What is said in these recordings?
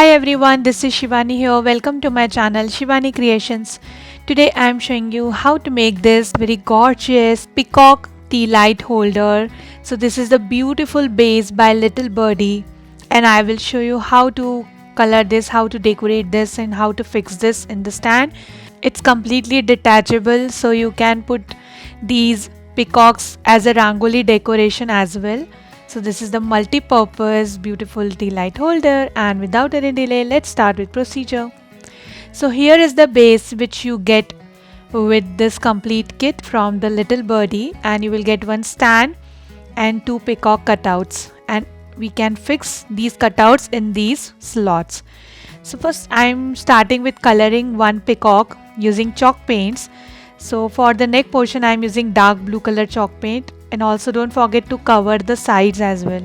Hi everyone, this is Shivani here. Welcome to my channel Shivani Creations. Today I am showing you how to make this very gorgeous peacock tea light holder. So this is the beautiful base by Little Birdie, and I will show you how to color this, how to decorate this, and how to fix this in the stand. It's completely detachable, so you can put these peacocks as a rangoli decoration as well. So this is the multi-purpose beautiful tea light holder, and without any delay, let's start with procedure. So here is the base which you get with this complete kit from the Little Birdie, and you will get one stand and two peacock cutouts, and we can fix these cutouts in these slots. So first I'm starting with coloring one peacock using chalk paints. So for the neck portion I'm using dark blue color chalk paint, and also don't forget to cover the sides as well.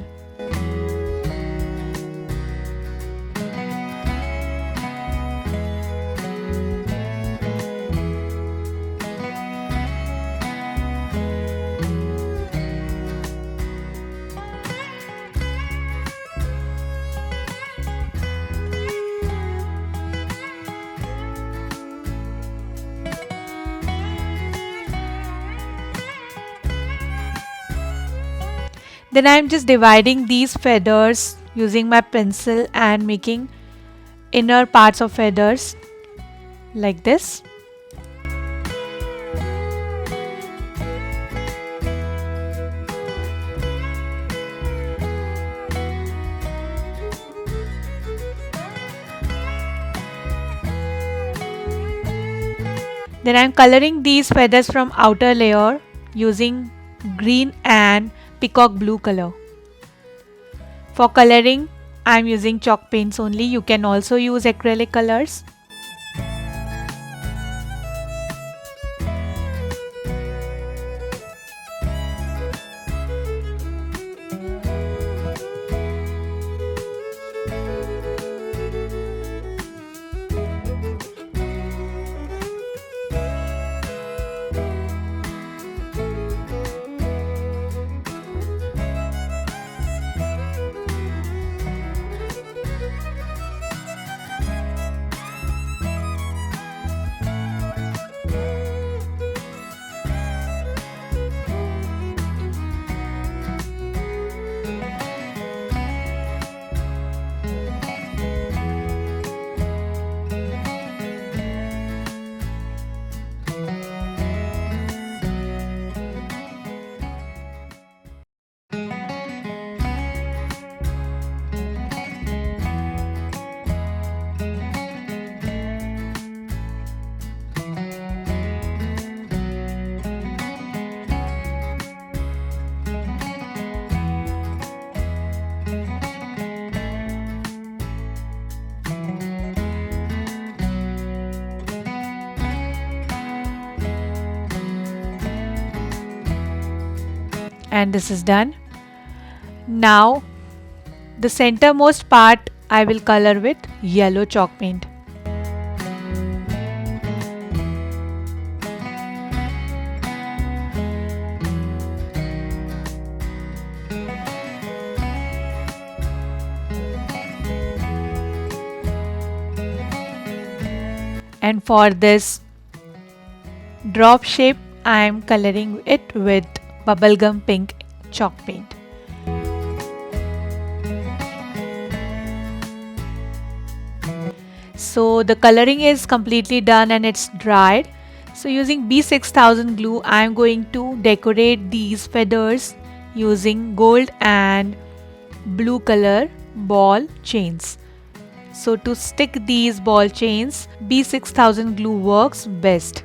Then I'm just dividing these feathers using my pencil and making inner parts of feathers like this. Then I'm coloring these feathers from outer layer using green and peacock blue color. For coloring, I'm using chalk paints only. You can also use acrylic colors. And this is done. Now the centermost part I will color with yellow chalk paint. And for this drop shape I am coloring it with bubblegum pink chalk paint. So the coloring is completely done and it's dried. So using B6000 glue I am going to decorate these feathers using gold and blue color ball chains. So to stick these ball chains, B6000 glue works best.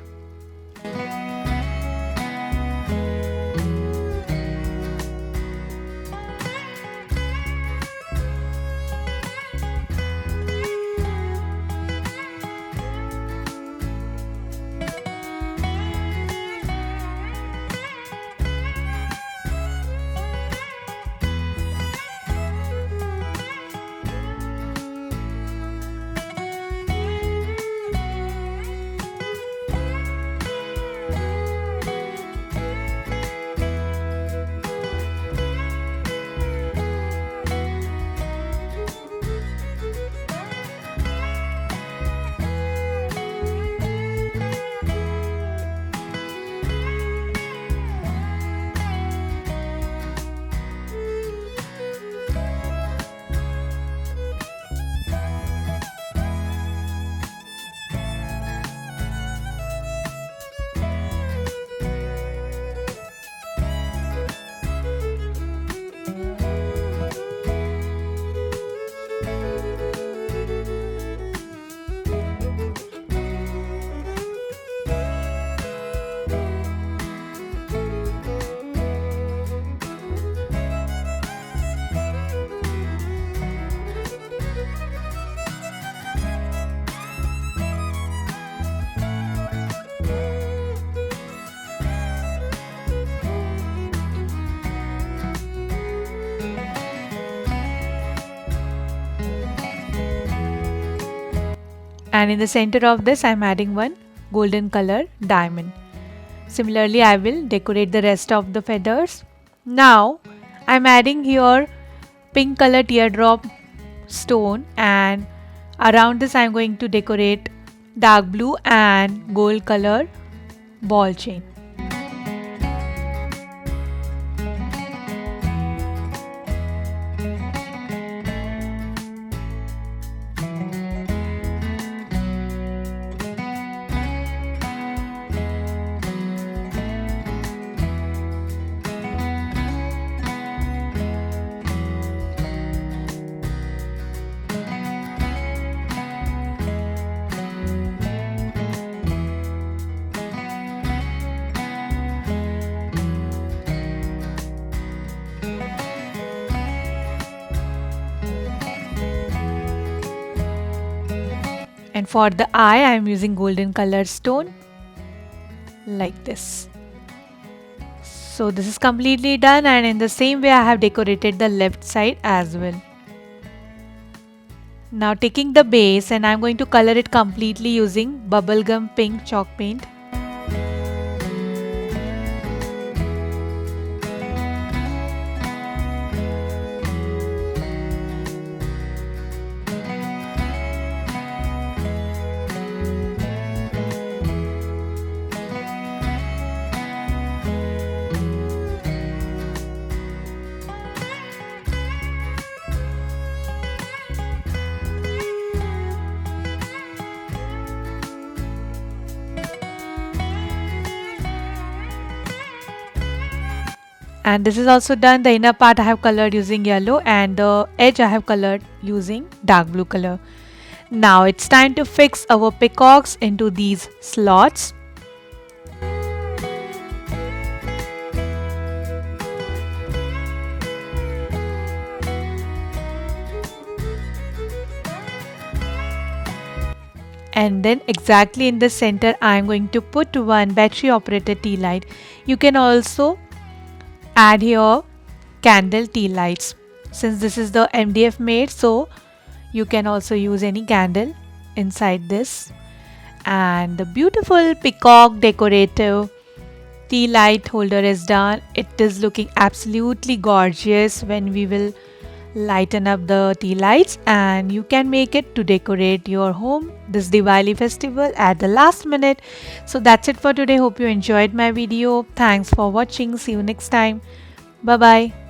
and in the center of this I'm adding one golden color diamond. Similarly, I will decorate the rest of the feathers. Now I'm adding here pink color teardrop stone, and around this I'm going to decorate dark blue and gold color ball chain. And for the eye I am using golden color stone like this. So this is completely done, and in the same way I have decorated the left side as well. Now taking the base, and I am going to color it completely using bubblegum pink chalk paint. And this is also done. The inner part I have colored using yellow, and the edge I have colored using dark blue color. Now it's time to fix our peacocks into these slots. And then exactly in the center I am going to put one battery operated tea light. You can also add here candle tea lights. Since this is the MDF made, so you can also use any candle inside this. And the beautiful peacock decorative tea light holder is done. It is looking absolutely gorgeous when we will lighten up the tea lights, and you can make it to decorate your home this Diwali festival at the last minute. So that's it for today. Hope you enjoyed my video. Thanks for watching. See you next time. Bye bye.